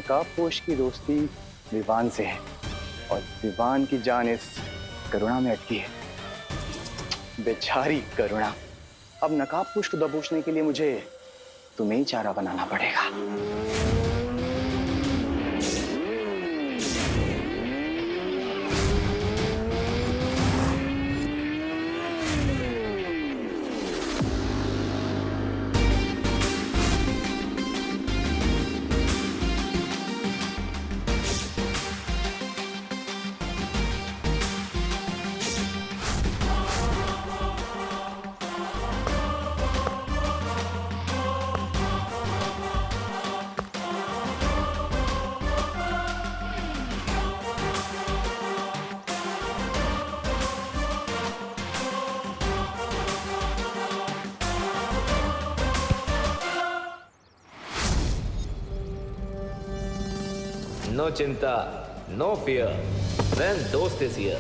नकाबपोश की दोस्ती विवान से है और विवान की जान इस करुणा में अटकी है। बेचारी करुणा। अब नकाबपोश को दबोचने के लिए मुझे तुम्हें ही चारा बनाना पड़ेगा। No chinta, no fear. When Dost is here.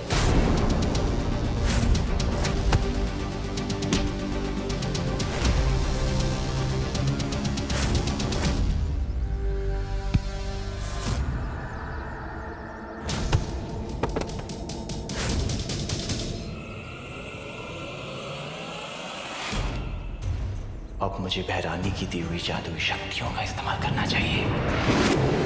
अब मुझे बहरानी की दी हुई जादुई शक्तियों का इस्तेमाल करना चाहिए।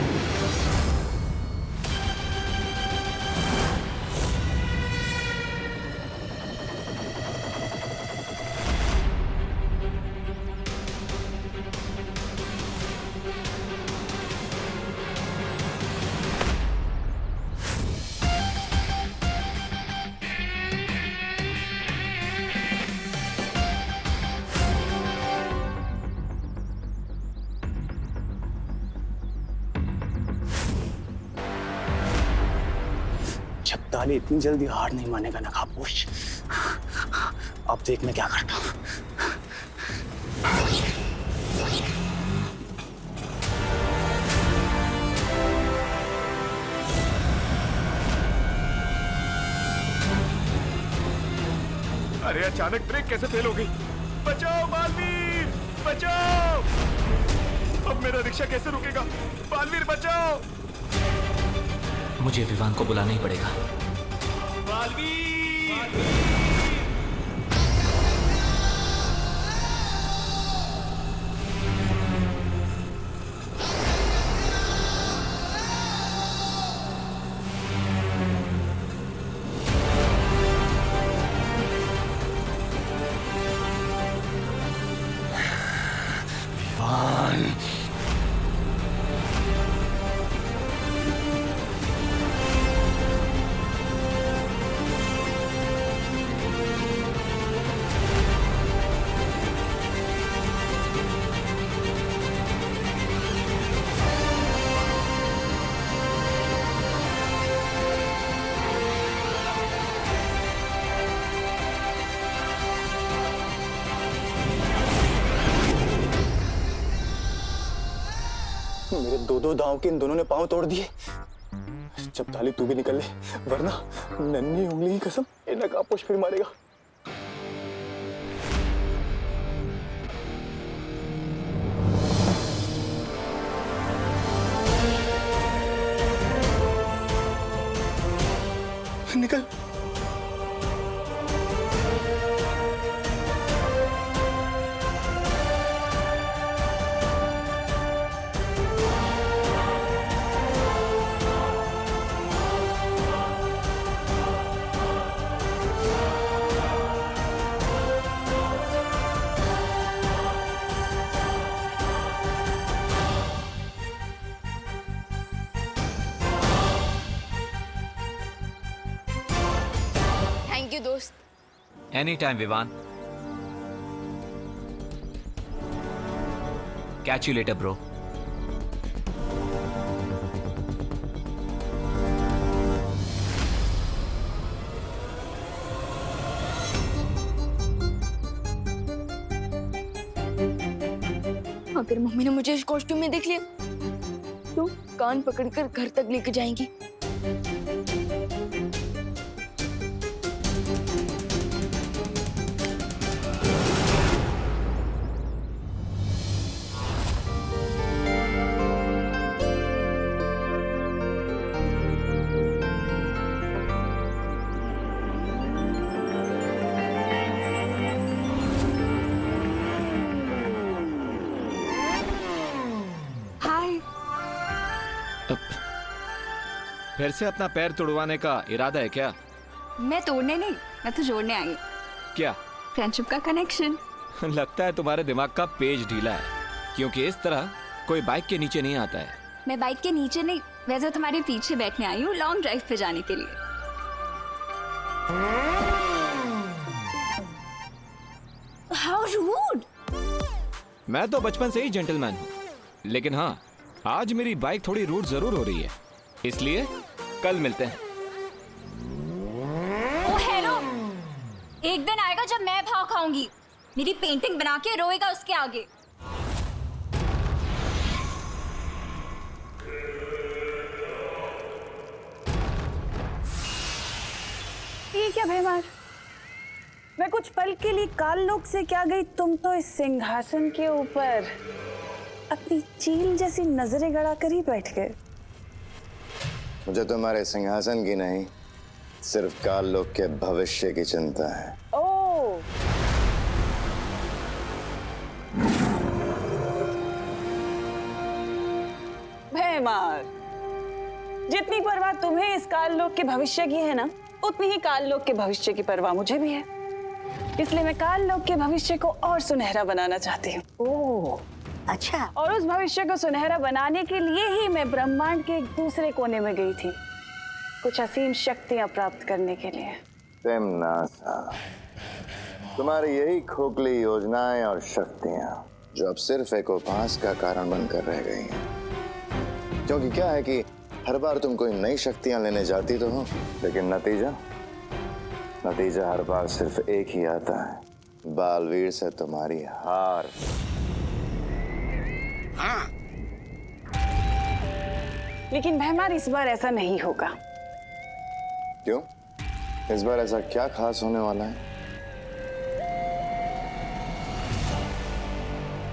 छपताली इतनी जल्दी हार नहीं मानेगा नकाबपोश। अब देख मैं क्या करता हूं। अरे अचानक ब्रेक कैसे फेल हो गई? बचाओ बालवीर, बचाओ! अब मेरा रिक्शा कैसे रुकेगा? बालवीर बचाओ! मुझे विवान को बुलाना ही पड़ेगा। बालवीर! मेरे दो दांव के इन दोनों ने पांव तोड़ दिए। छपताली तू भी निकल ले, वरना नन्ही उंगली की कसम ये नकाबपोश फिर मारेगा। निकल। थैंक यू दोस्त। Any time Vivaan. Catch you later bro. अगर मम्मी ने मुझे इस कॉस्ट्यूम में देख लिया तो कान पकड़कर घर तक लेकर जाएंगी। फिर से अपना पैर तुड़वाने का इरादा है क्या? मैं तोड़ने नहीं, मैं तो जोड़ने आई। क्या? फ्रेंडशिप का कनेक्शन। लगता है तुम्हारे दिमाग का पेज ढीला है, क्योंकि इस तरह कोई बाइक के नीचे नहीं आता है। मैं बाइक के नीचे नहीं, वैसे तुम्हारे पीछे बैठने आई हूँ लॉन्ग ड्राइव पे जाने के लिए। How rude. मैं तो बचपन से ही जेंटलमैन हूँ, लेकिन हाँ, आज मेरी बाइक थोड़ी रूड जरूर हो रही है, इसलिए कल मिलते हैं। ओ हेलो, एक दिन आएगा जब मैं भाव खाऊंगी। मेरी पेंटिंग बना के रोएगा उसके आगे। ये क्या भैमार, मैं कुछ पल के लिए काल लोक से क्या गई, तुम तो इस सिंहासन के ऊपर अपनी चील जैसी नजरें गड़ा कर ही बैठ गए। मुझे तुम्हारे सिंहासन की नहीं, सिर्फ काल लोक के भविष्य की चिंता है। ओ, भैमार, जितनी परवाह तुम्हें इस काल लोक के भविष्य की है ना, उतनी ही काल लोक के भविष्य की परवाह मुझे भी है। इसलिए मैं काल लोक के भविष्य को और सुनहरा बनाना चाहती हूँ। ओह, अच्छा। और उस भविष्य को सुनहरा बनाने के लिए ही मैं ब्रह्मांड के एक दूसरे कोने में गई थी, कुछ असीम शक्तियां प्राप्त करने के लिए। तिमनासा, तुम्हारी यही खोखली योजनाएं और शक्तियां जो अब सिर्फ एक उपहास का कारण बनकर रह गई हैं। क्योंकि क्या है कि हर बार तुम कोई नई शक्तियां लेने जाती तो हो, लेकिन नतीजा हर बार सिर्फ एक ही आता है, बालवीर से तुम्हारी हार। लेकिन भैमार, इस बार ऐसा नहीं होगा। क्यों? इस बार ऐसा क्या खास होने वाला है?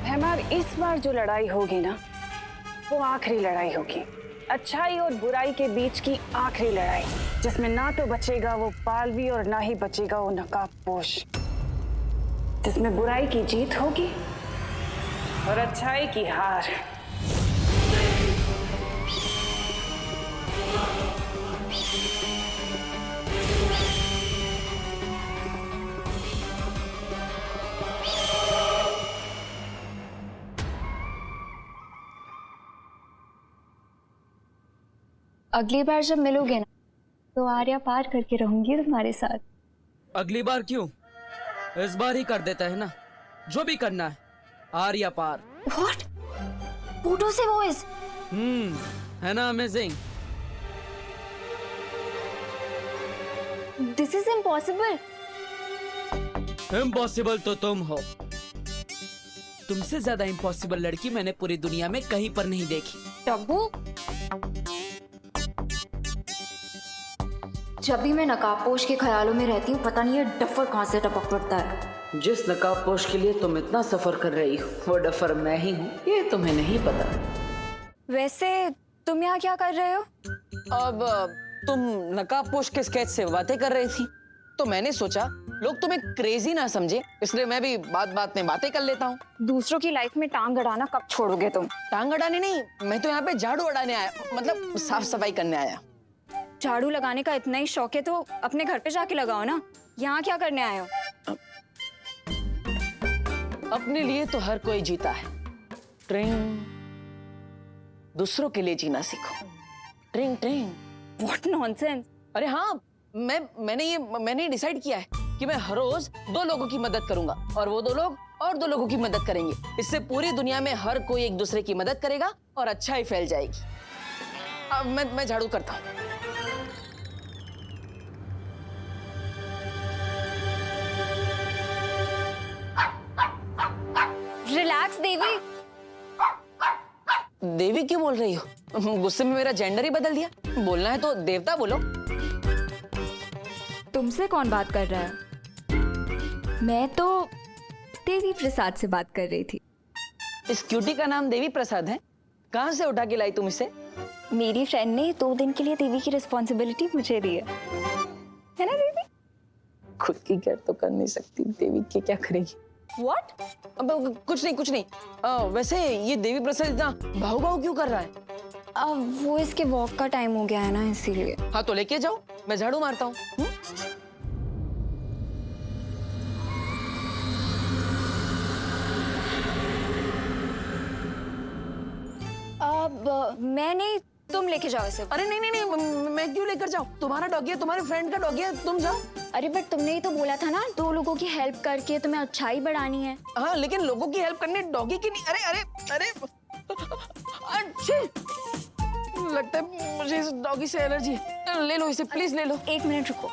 भैमार, इस बार जो लड़ाई होगी ना, वो आखिरी लड़ाई होगी, अच्छाई और बुराई के बीच की आखिरी लड़ाई, जिसमें ना तो बचेगा वो बालवी और ना ही बचेगा वो नकाबपोश, जिसमें बुराई की जीत होगी और अच्छाई की हार। अगली बार जब मिलोगे ना, तो आर्या पार करके रहूंगी तुम्हारे साथ। अगली बार क्यों, इस बार ही कर देता है ना, जो भी करना है। आर्या पार। What? Pluto से वॉइस? है ना amazing? This is impossible. Impossible तो तुम हो। तुमसे ज्यादा इम्पॉसिबल लड़की मैंने पूरी दुनिया में कहीं पर नहीं देखी। टब्बू, जब भी मैं नकाबपोश के ख्यालों में रहती हूँ, पता नहीं ये डफर कहाँ से टपक पड़ता है। जिस नकाबपोश के लिए तुम इतना सफर कर रही हो, वो डफर मैं ही हूँ, ये तुम्हें नहीं पता। वैसे तुम यहाँ क्या कर रहे हो? अब तुम नकाबपोश के स्केच से बातें कर रही थी, तो मैंने सोचा लोग तुम्हें क्रेजी ना समझे, इसलिए मैं भी बात बात में बातें कर लेता हूँ। दूसरों की लाइफ में टांग अड़ाना कब छोड़ोगे तुम? टांग अड़ाने नहीं, मैं तो यहाँ पे झाड़ू अड़ाने आया, मतलब साफ सफाई करने आया। झाड़ू लगाने का इतना ही शौक है तो अपने घर पे जाके लगाओ ना, यहाँ क्या करने आए हो? अपने लिए तो हर कोई जीता है, ट्रिंग, दूसरों के लिए जीना सीखो, ट्रिंग ट्रिंग। What nonsense! अरे हाँ, मैंने डिसाइड किया है कि मैं हर रोज 2 लोगों की मदद करूंगा, और वो 2 लोग और 2 लोगों की मदद करेंगे। इससे पूरी दुनिया में हर कोई एक दूसरे की मदद करेगा और अच्छाई फैल जाएगी। अब मैं झाड़ू करता हूँ। रिलैक्स देवी। देवी क्यों बोल रही हो? गुस्से में मेरा जेंडर ही बदल दिया। बोलना है तो देवता बोलो। तुमसे कौन बात कर रहा है? मैं तो देवी प्रसाद से बात कर रही थी। इस क्यूटी का नाम देवी प्रसाद है? कहाँ से उठा के लाई तुम इसे? मेरी फ्रेंड ने 2 दिन के लिए देवी की रिस्पॉन्सिबिलिटी मुझे दी है ना देवी? खुद की केयर तो कर नहीं सकती, देवी की क्या करेगी? What? अब कुछ नहीं। वैसे ये देवी प्रसाद इतना भाव क्यों कर रहा है? अब वो इसके वॉक का टाइम हो गया है ना, इसीलिए। हाँ तो लेके जाओ, मैं झाड़ू मारता हूँ। अब मैं नहीं, तुम लेके जाओ इसे। अरे नहीं नहीं नहीं, मैं क्यों लेकर जाऊँ? तुम्हारा डॉगी है, तुम्हारे फ्रेंड का डॉगी है, तुम जाओ। अरे बट तुमने ही तो बोला था ना 2 लोगों की हेल्प करके तुम्हें अच्छाई बढ़ानी है। हाँ लेकिन लोगों की हेल्प करने डॉगी की नहीं। अरे अरे अरे अच्छे, लगता है मुझे इस डॉगी से एलर्जी है। ले लो इसे, प्लीज ले लो। 1 मिनट रुको,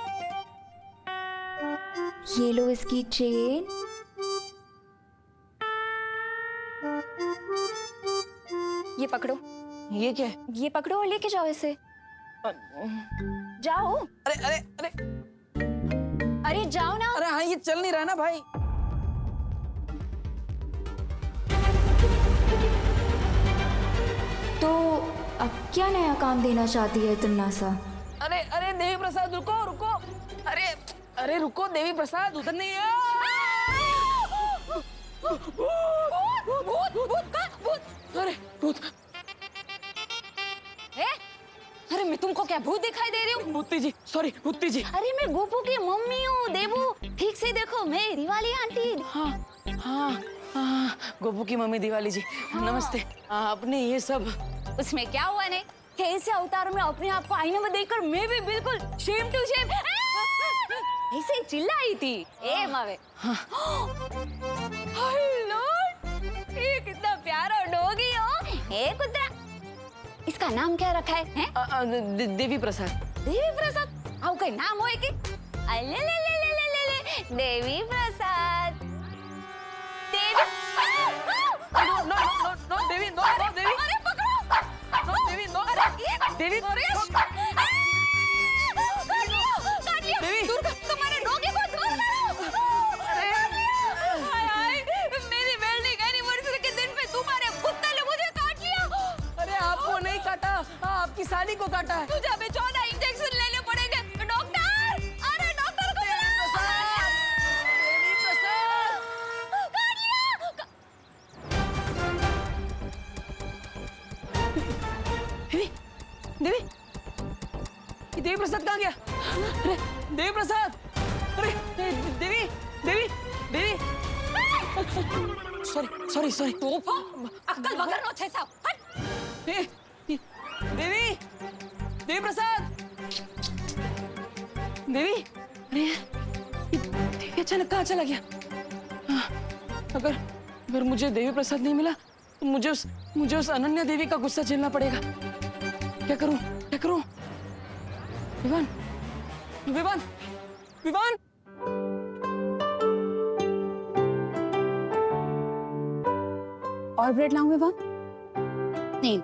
ये लो इसकी चेन। ये पकड़ो। ये क्या है? ये पकड़ो और लेके जाओ इसे। जाओ। अरे अरे अरे अरे जाओ ना। अरे हाँ, ये चल नहीं रहा ना भाई। तो अब क्या नया काम देना चाहती है तुन्नासा? अरे अरे देवी प्रसाद रुको रुको। अरे अरे रुको देवी प्रसाद, उधर नहीं है। अरे भूत। अरे मैं तुमको क्या भूत दिखाई दे रही हूँ? भूती जी, सॉरी भूती जी। अरे मैं गोपू की मम्मी हूँ देवू, ठीक से देखो, मैं दिवाली आंटी। हाँ हाँ हाँ, गोपू की मम्मी दिवाली जी। हाँ। नमस्ते। आपने ये सब, उसमें क्या हुआ ने? कैसे अवतार में अपने आप को आईने में देखकर मैं भी बिल्कुल शेम टू शेम ऐसे चिल्लाई थी। ए मावे। हाँ। हेलो, ये कितना प्यारा डॉगी हो। ए कुत्ता, इसका नाम क्या रखा है? देवी प्रसाद। देवी प्रसाद? आओ कोई नाम होए कि? अले ले ले ले ले ले ले देवी प्रसाद। देवी। नो नो नो नो देवी, नो नो देवी। अरे पकड़ो। नो देवी, नो देवी। अरे काटिया। देवी। दूर कर, तुम्हारे डॉगी को दूर करो। अरे हाय हाय, मेरी वेडिंग एनिवर्सरी के दिन पे तुम्हारे कुत्ते ने मुझे काट लिया। अरे आपको नहीं काटा, आपकी साली को काटा है। तुझे अभी 14 इंजेक्शन लेने पड़ेंगे। डॉक्टर, अरे डॉक्टर को बुलाओ। देवी प्रसाद। देवी, देवी, ये देवी प्रसाद कहाँ गया? अरे देवी प्रसाद, अरे Devi, Devi, Devi. Sorry sorry sorry. तो अक्कल बगर नो छे साहब, हट। देवी, देवी प्रसाद, देवी। अरे देवी अचानक कहाँ चला गया? अगर अगर मुझे देवी प्रसाद नहीं मिला तो मुझे उस अनन्या देवी का गुस्सा झेलना पड़ेगा। क्या करूं, क्या करूं? विवान, विवान, विवान। और ब्रेड लाऊं विवान? नहीं।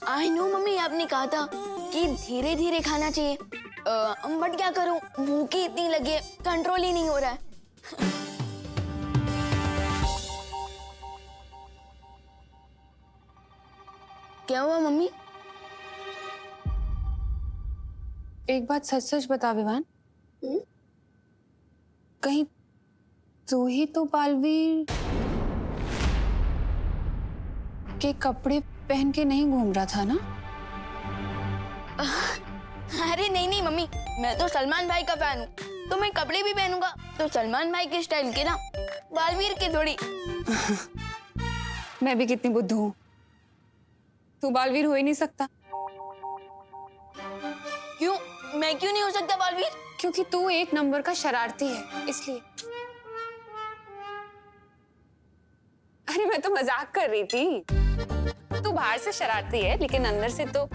आई नो मम्मी, आपने कहा था कि धीरे धीरे खाना चाहिए, बट क्या करूं, भूख ही इतनी लगी है, कंट्रोल ही नहीं हो रहा है। क्या हुआ मम्मी? एक बात सच सच बता विवान, कहीं तू ही तो पालवीर के कपड़े पहन के नहीं घूम रहा था ना? अरे नहीं नहीं मम्मी, मैं तो सलमान भाई का फैन हूँ, तो मैं कपड़े भी पहनूंगा तो सलमान भाई के स्टाइल के ना, बालवीर के थोड़ी। मैं भी कितनी बुद्धू हूँ, तू बालवीर हो ही नहीं सकता। क्यों? मैं क्यों नहीं हो सकता बालवीर? क्योंकि तू 1 नंबर का शरारती है, इसलिए। अरे मैं तो मजाक कर रही थी। तू बाहर से शरारती है लेकिन अंदर से तो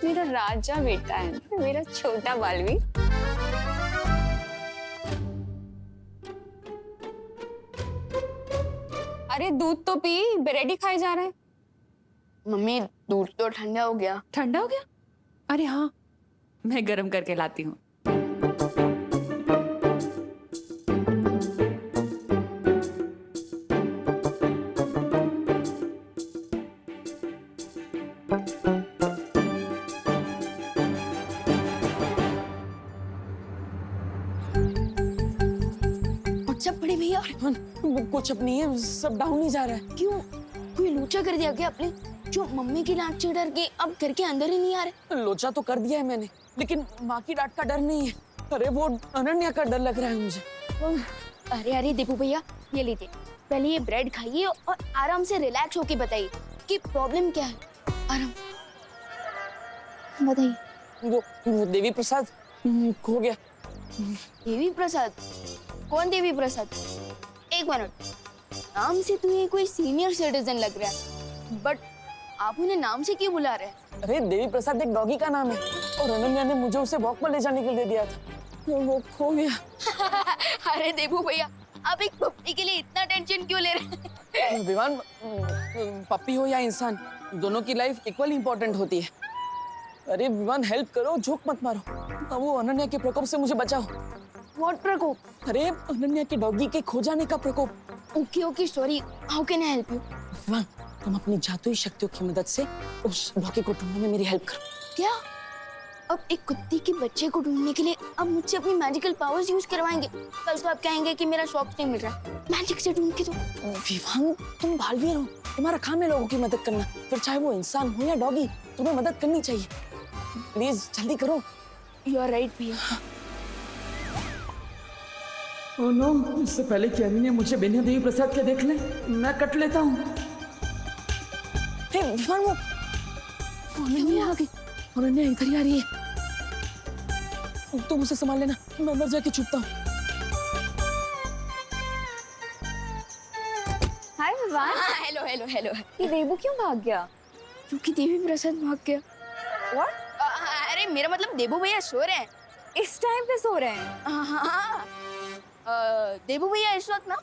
मेरा राजा बेटा है, मेरा छोटा बालवीर। अरे दूध तो पी, ब्रेड ही खाए जा रहे हैं। मम्मी दूध तो ठंडा हो गया। ठंडा हो गया? अरे हाँ, मैं गर्म करके लाती हूँ। व्हाट्सएप बड़े भैया? कुछ अब नहीं है, सब डाउन ही जा रहा है। क्यों? कोई लोचा कर दिया क्या आपने? जो मम्मी की डांट से डर के अब घर के अंदर ही नहीं आ रहे? लोचा तो कर दिया है मैंने, लेकिन माँ की डांट का डर नहीं है। अरे वो अनन्या का डर लग रहा है मुझे। अरे अरे दीपू भैया, ये लीजिए, पहले ये ब्रेड खाइए और आराम से रिलैक्स होके बताइए कि प्रॉब्लम क्या है। आराम बताइए। वो देवी प्रसाद खो गया। देवी प्रसाद? कौन देवी प्रसाद? एक मिनट, नाम से तो ये कोई सीनियर सिटीजन लग रहा है, बट आप उन्हें नाम से क्यों बुला रहे हैं? अरे देवी प्रसाद एक डॉगी का नाम है और अनन्या ने मुझे उसे वॉक पर ले जाने के लिए दे दिया था, तो वो खो गया। अरे देवू भैया, आप एक पप्पी के लिए इतना टेंशन क्यों ले रहे हैं? विवान, पप्पी हो या इंसान, दोनों की लाइफ इक्वली इम्पोर्टेंट होती है। अरे विवान, हेल्प करो, झोंक मत मारो। अब वो अनन्या के प्रकोप से मुझे बचाओ। व्हाट प्रकोप? अरे अनन्या के डॉगी के खो जाने का प्रकोप। Okay okay, sorry, how can I help you? Vivaan, तुम अपनी जादुई शक्तियों की मदद से उस डॉगी को ढूंढने में मेरी हेल्प करो। क्या? अब एक कुत्ते के बच्चे को ढूंढने के लिए अब मुझसे अपनी मैजिकल पावर्स यूज करवाएंगे? कल तो आप कहेंगे कि मेरा शॉप नहीं मिल रहा है, मैजिक से ढूंढ के दो। विवान, तुम बालवीर हो, तुम्हारा काम है लोगों की मदद करना, फिर चाहे वो इंसान हो या डॉगी, तुम्हें मदद करनी चाहिए। प्लीज जल्दी करो। यू आर राइट भैया। ओह नो, इससे पहले कि अभी ने मुझे बिना देवी प्रसाद के देख ले, मैं कट लेता हूँ। विवान, वो अनन्या आ गई। अनन्या इधर ही आ रही है। तुम उसे संभाल लेना, मैं अंदर जाके छुपता हूँ। Hi Vivaan. Hello hello hello. ये देवू क्यों भाग गया? क्योंकि देवी प्रसाद भाग गया। What? अरे मेरा मतलब देवू भैया सो रहे हैं। इस टाइम पे सो रहे हैं? हाँ, देवू भैया इस वक्त ना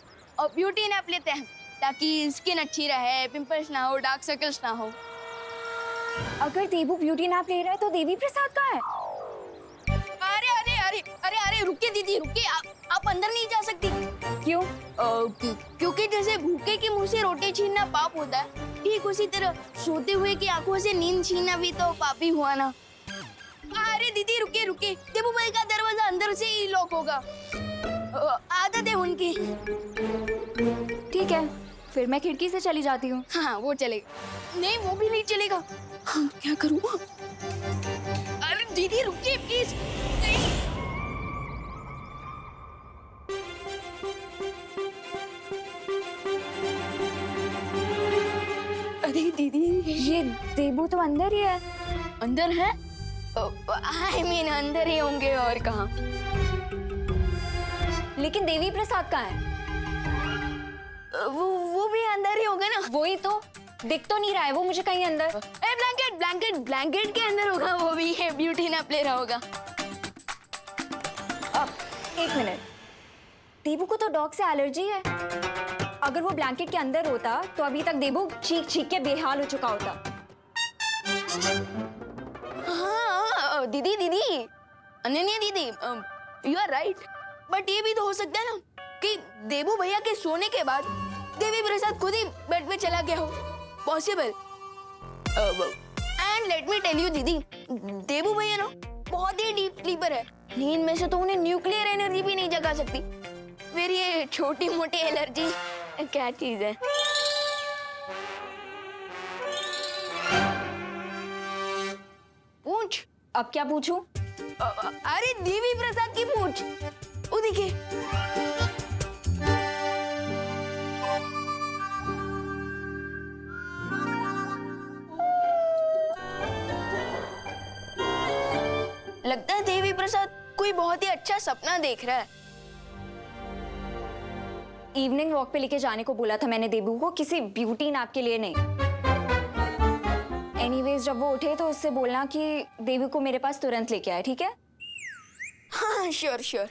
ब्यूटी नैप लेते हैं ताकि स्किन अच्छी रहे, पिंपल्स ना हो, डार्क सर्कल्स ना हो। अगर देवू ब्यूटी नैप ले रहा है तो देवी प्रसाद कहाँ है? अरे अरे अरे अरे अरे रुकिए दीदी, रुकिए, आप अंदर नहीं जा सकती। क्यों? क्योंकि जैसे भूखे के मुंह से रोटी छीनना पाप होता है, ठीक उसी तरह सोते हुए की आंखों से नींद छीनना भी तो पाप ही हुआ ना। अरे दीदी रुकिए रुकिए, देवू भाई का दरवाजा अंदर से ही लॉक होगा, आदत है उनकी। ठीक है, फिर मैं खिड़की से चली जाती हूँ। हाँ वो चलेगा। नहीं वो भी नहीं चलेगा। हाँ क्या करूँ? अरे दीदी रुकिए प्लीज। अरे दीदी, ये देवू तो अंदर ही है। अंदर है? आई मीन अंदर ही होंगे और कहाँ। लेकिन देवी प्रसाद कहाँ है? वो भी अंदर ही होगा ना। वही तो, दिख तो नहीं रहा है वो मुझे कहीं अंदर। ब्लैंकेट ब्लैंकेट ब्लैंकेट के अंदर होगा, वो भी है, ब्यूटी नैप ले रहा होगा। अब एक मिनट, देवू को तो डॉग से एलर्जी है। अगर वो ब्लैंकेट के अंदर होता तो अभी तक देवू चीख चीख के बेहाल हो चुका होता। हाँ दीदी दीदी, अनन्या दीदी, यू आर राइट, बट ये भी तो हो सकता है ना कि देवू भैया के सोने के बाद देवी प्रसाद खुद ही बेड पे चला गया हो, possible. And let me tell you didi, Devu भैया ना बहुत ही डीप स्लीपर है, नींद में से तो उन्हें न्यूक्लियर एनर्जी भी नहीं जगा सकती, फिर ये छोटी मोटी एलर्जी क्या चीज है। पूछ। अब क्या पूछूं? अरे देवी प्रसाद की पूछ, वो देखिए। लगता है देवी प्रसाद कोई बहुत ही अच्छा सपना देख रहा है। इवनिंग वॉक पे लेके जाने को बोला था मैंने देवू को, किसी ब्यूटी नैप के लिए नहीं। एनीवेज जब वो उठे तो उससे बोलना कि देवू को मेरे पास तुरंत लेके आए, ठीक है? हाँ श्योर श्योर।